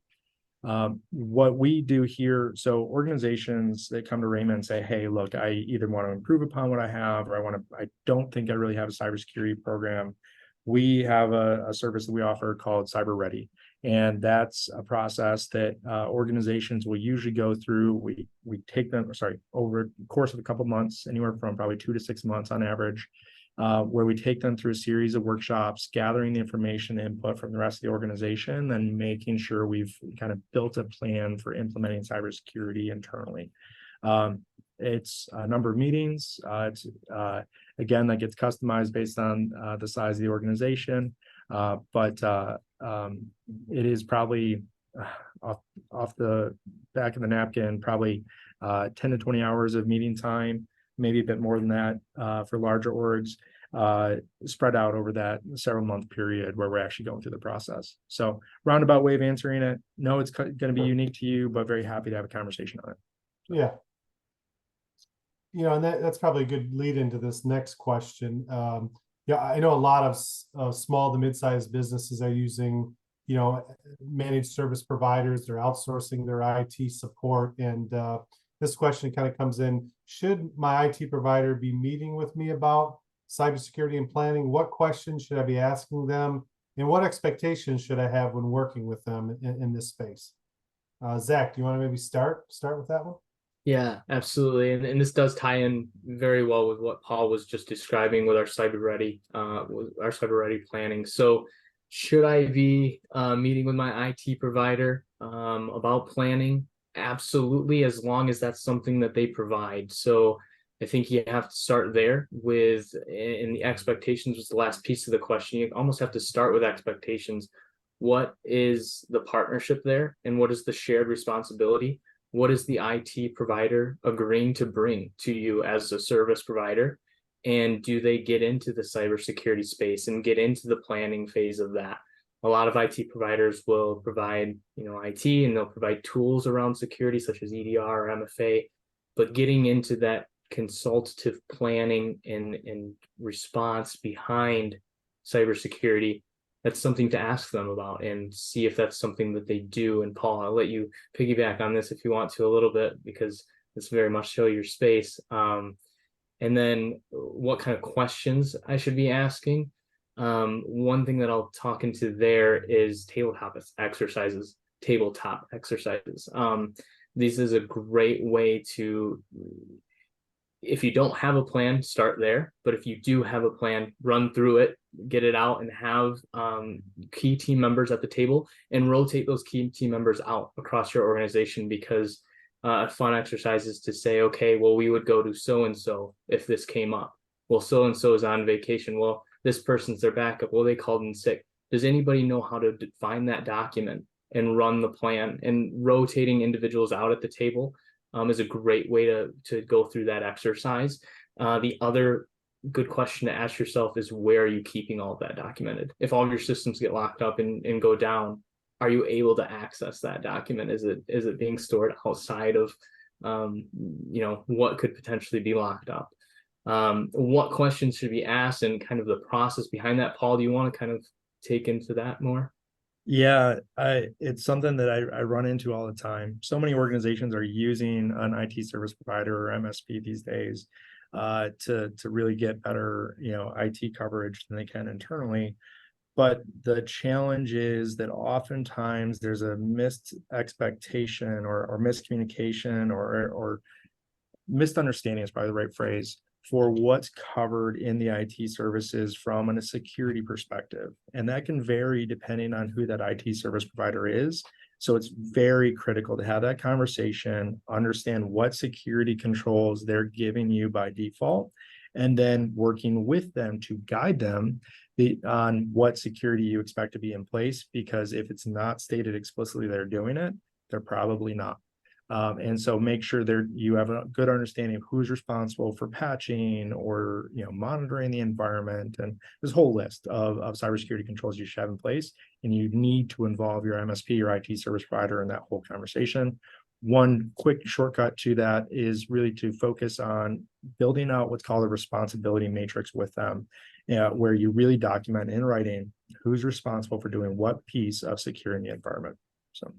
What we do here, so organizations that come to Rehmann and say, hey, look, I either want to improve upon what I have, or I don't think I really have a cybersecurity program. We have a service that we offer called Cyber Ready. And that's a process that organizations will usually go through. We take them, over the course of a couple months, anywhere from probably 2 to 6 months on average, where we take them through a series of workshops, gathering the information input from the rest of the organization, and making sure we've kind of built a plan for implementing cybersecurity internally. It's a number of meetings. Again, that gets customized based on the size of the organization, but it is probably off the back of the napkin, probably 10 to 20 hours of meeting time, maybe a bit more than that for larger orgs, spread out over that several month period where we're actually going through the process. So roundabout way of answering it. No, it's going to be unique to you, but very happy to have a conversation on it. Yeah. And that's probably a good lead into this next question. Yeah, I know a lot of small to mid-sized businesses are using, managed service providers. They're outsourcing their IT support. And this question kind of comes in, should my IT provider be meeting with me about cybersecurity and planning? What questions should I be asking them? And what expectations should I have when working with them in this space? Zach, do you want to maybe start with that one? Yeah, absolutely. And this does tie in very well with what Paul was just describing with our Cyber Ready planning. So should I be meeting with my IT provider about planning? Absolutely, as long as that's something that they provide. So I think you have to start there with, and the expectations was the last piece of the question. You almost have to start with expectations. What is the partnership there, and what is the shared responsibility? What is the IT provider agreeing to bring to you as a service provider? And do they get into the cybersecurity space and get into the planning phase of that? A lot of IT providers will provide, IT, and they'll provide tools around security such as EDR or MFA, but getting into that consultative planning and response behind cybersecurity, that's something to ask them about and see if that's something that they do. And Paul, I'll let you piggyback on this if you want to a little bit, because it's very much so your space. And then what kind of questions I should be asking. One thing that I'll talk into there is tabletop exercises. This is a great way to, if you don't have a plan, start there. But if you do have a plan, run through it, get it out, and have key team members at the table and rotate those key team members out across your organization, because a fun exercise is to say, okay, well, we would go to so-and-so if this came up. Well, so-and-so is on vacation. Well, this person's their backup. Well, they called in sick. Does anybody know how to find that document and run the plan? And rotating individuals out at the table is a great way to go through that exercise. The other good question to ask yourself is, where are you keeping all of that documented? If all of your systems get locked up and go down, are you able to access that document? Is it being stored outside of what could potentially be locked up? What questions should be asked, and kind of the process behind that? Paul, do you want to kind of take into that more? Yeah, it's something that I run into all the time. So many organizations are using an IT service provider or MSP these days to really get better, IT coverage than they can internally. But the challenge is that oftentimes there's a missed expectation or miscommunication or misunderstanding is probably the right phrase for what's covered in the IT services from a security perspective. And that can vary depending on who that IT service provider is. So it's very critical to have that conversation, understand what security controls they're giving you by default, and then working with them to guide them on what security you expect to be in place, because if it's not stated explicitly they're doing it, they're probably not. And so make sure you have a good understanding of who's responsible for patching or monitoring the environment, and this whole list of cybersecurity controls you should have in place. And you need to involve your MSP, your IT service provider, in that whole conversation. One quick shortcut to that is really to focus on building out what's called a responsibility matrix with them, where you really document in writing who's responsible for doing what piece of securing the environment. So.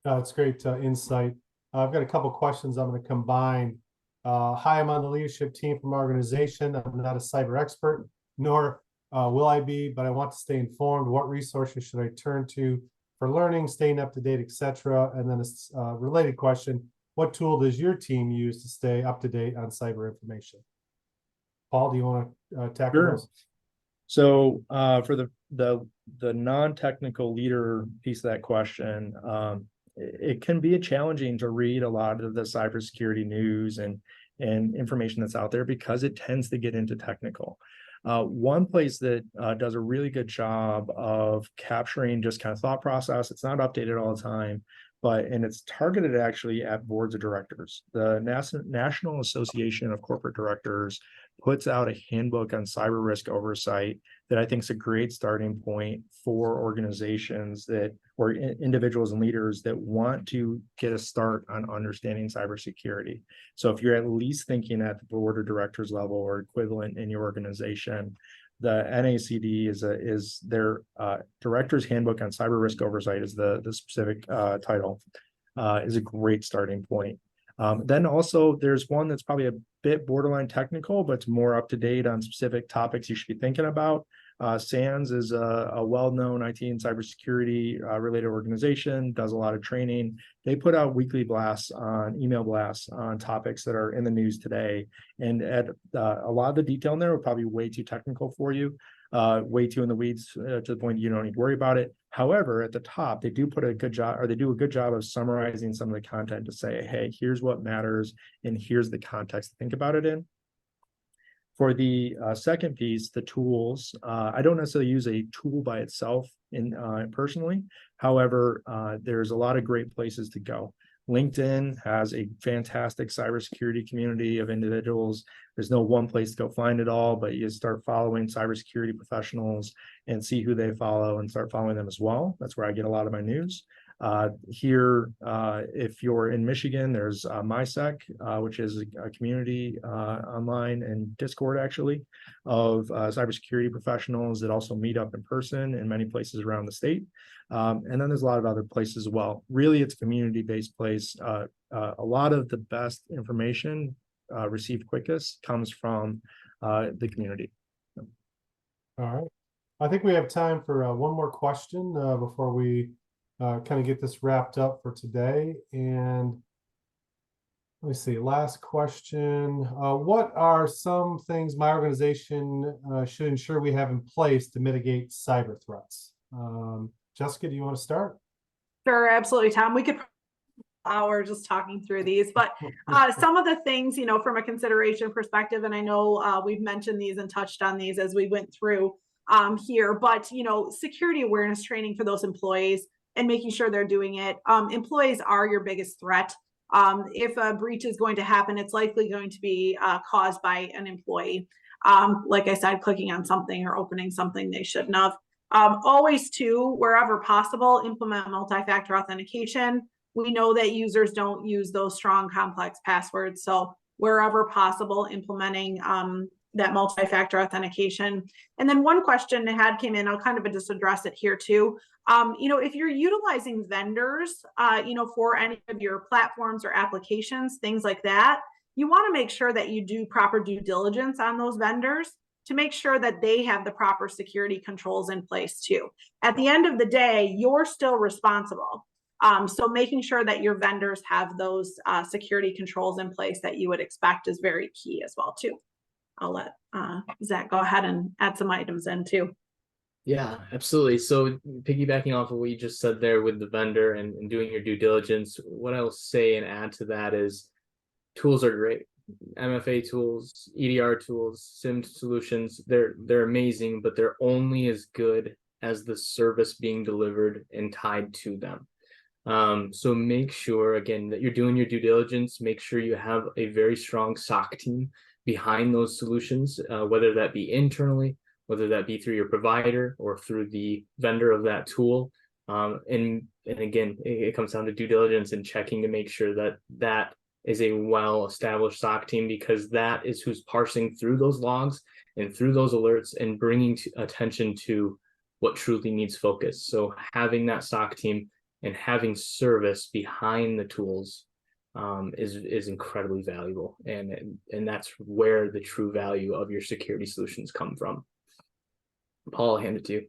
It's great insight. I've got a couple questions I'm going to combine. Hi, I'm on the leadership team from our organization. I'm not a cyber expert, nor will I be, but I want to stay informed. What resources should I turn to for learning, staying up to date, etc.? And then a related question: what tool does your team use to stay up to date on cyber information? Paul, do you want to tackle those? So for the non-technical leader piece of that question, it can be challenging to read a lot of the cybersecurity news and information that's out there, because it tends to get into technical. One place that does a really good job of capturing just kind of thought process, it's not updated all the time, and it's targeted actually at boards of directors. The National Association of Corporate Directors puts out a handbook on cyber risk oversight that I think is a great starting point for organizations or individuals and leaders that want to get a start on understanding cybersecurity. So if you're at least thinking at the board of directors level or equivalent in your organization, the NACD is their Director's Handbook on Cyber Risk Oversight is the specific title, is a great starting point. Then also there's one that's probably a bit borderline technical, but it's more up to date on specific topics you should be thinking about. SANS is a well-known IT and cybersecurity related organization, does a lot of training. They put out weekly email blasts on topics that are in the news today. And a lot of the detail in there are probably way too technical for you, way too in the weeds to the point you don't need to worry about it. However, at the top, they do a good job of summarizing some of the content to say, hey, here's what matters and here's the context to think about it in. For the second piece, the tools, I don't necessarily use a tool by itself personally. However, there's a lot of great places to go. LinkedIn has a fantastic cybersecurity community of individuals. There's no one place to go find it all, but you start following cybersecurity professionals and see who they follow and start following them as well. That's where I get a lot of my news. Here, if you're in Michigan, there's MySec, which is a community online and Discord actually of cybersecurity professionals that also meet up in person in many places around the state. And then there's a lot of other places as well. Really, it's a community-based place. A lot of the best information received quickest comes from the community. All right. I think we have time for one more question before we kind of get this wrapped up for today. And let me see, last question. What are some things my organization should ensure we have in place to mitigate cyber threats? Jessica, do you want to start? Sure, absolutely, Tom. We could hour just talking through these, but some of the things, from a consideration perspective, and I know we've mentioned these and touched on these as we went through here, but security awareness training for those employees and making sure they're doing it. Employees are your biggest threat. If a breach is going to happen, it's likely going to be caused by an employee. Like I said, clicking on something or opening something they shouldn't have. Always too, wherever possible, implement multi-factor authentication. We know that users don't use those strong, complex passwords. So wherever possible, implementing that multi-factor authentication. And then one question that had came in, I'll kind of just address it here too. If you're utilizing vendors, for any of your platforms or applications, things like that, you want to make sure that you do proper due diligence on those vendors to make sure that they have the proper security controls in place too. At the end of the day, you're still responsible. So making sure that your vendors have those security controls in place that you would expect is very key as well too. I'll let Zach go ahead and add some items in too. Yeah, absolutely. So piggybacking off of what you just said there with the vendor and doing your due diligence, what I'll say and add to that is tools are great. MFA tools, EDR tools, SIM solutions, they're amazing, but they're only as good as the service being delivered and tied to them. So make sure again that you're doing your due diligence. Make sure you have a very strong SOC team behind those solutions, whether that be internally, whether that be through your provider or through the vendor of that tool. And again, it comes down to due diligence and checking to make sure that that is a well-established SOC team, because that is who's parsing through those logs and through those alerts and bringing attention to what truly needs focus. So having that SOC team and having service behind the tools is incredibly valuable, and that's where the true value of your security solutions come from. Paul, I'll hand it to you.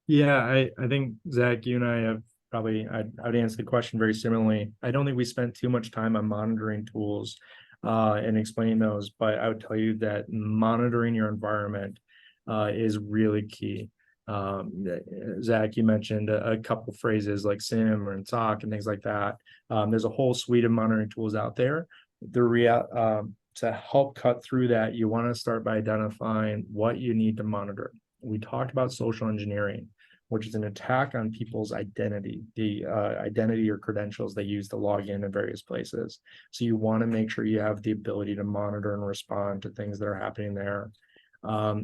Yeah, I think Zach, you and I have probably, I'd answer the question very similarly. I don't think we spent too much time on monitoring tools and explaining those, but I would tell you that monitoring your environment is really key. Zach, you mentioned a couple phrases like SIM or SOC and things like that. There's a whole suite of monitoring tools out there. To help cut through that, you want to start by identifying what you need to monitor. We talked about social engineering, which is an attack on people's identity, the identity or credentials they use to log in various places. So you want to make sure you have the ability to monitor and respond to things that are happening there.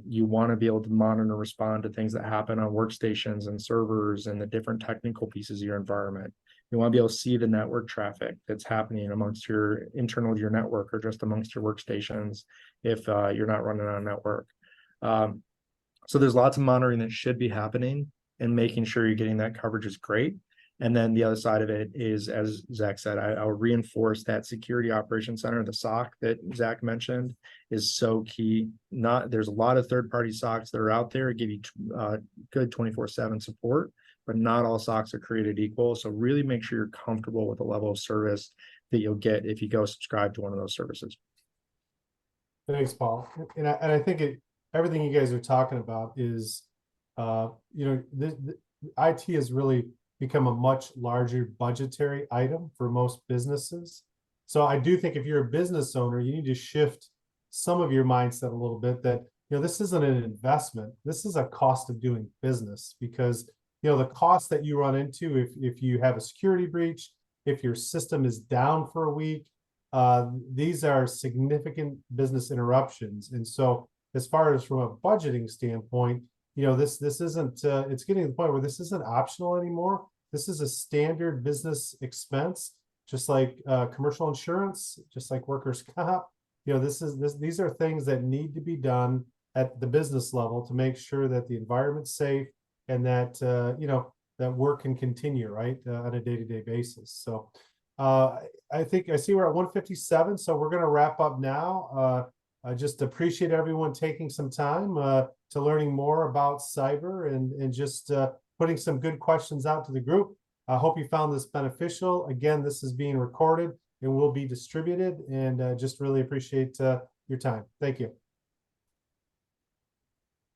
You want to be able to monitor and respond to things that happen on workstations and servers and the different technical pieces of your environment. You want to be able to see the network traffic that's happening amongst your internal to your network or just amongst your workstations if you're not running on a network. So there's lots of monitoring that should be happening, and making sure you're getting that coverage is great. And then the other side of it is, as Zach said, I'll reinforce that security operations center, the SOC that Zach mentioned, is so key. There's a lot of third-party SOCs that are out there, give you good 24/7 support, but not all SOCs are created equal. So really make sure you're comfortable with the level of service that you'll get if you go subscribe to one of those services. Thanks, Paul. And I think everything you guys are talking about is, IT has really become a much larger budgetary item for most businesses. So I do think if you're a business owner, you need to shift some of your mindset a little bit that, this isn't an investment. This is a cost of doing business, because, the cost that you run into if you have a security breach, if your system is down for a week, these are significant business interruptions. And so as far as from a budgeting standpoint, this isn't, it's getting to the point where this isn't optional anymore. This is a standard business expense, just like commercial insurance, just like workers' comp. These are things that need to be done at the business level to make sure that the environment's safe and that, that work can continue, right, on a day-to-day basis. So I think I see we're at 1:57, so we're going to wrap up now. I just appreciate everyone taking some time to learning more about cyber and just putting some good questions out to the group. I hope you found this beneficial. Again, this is being recorded and will be distributed, and just really appreciate your time. Thank you.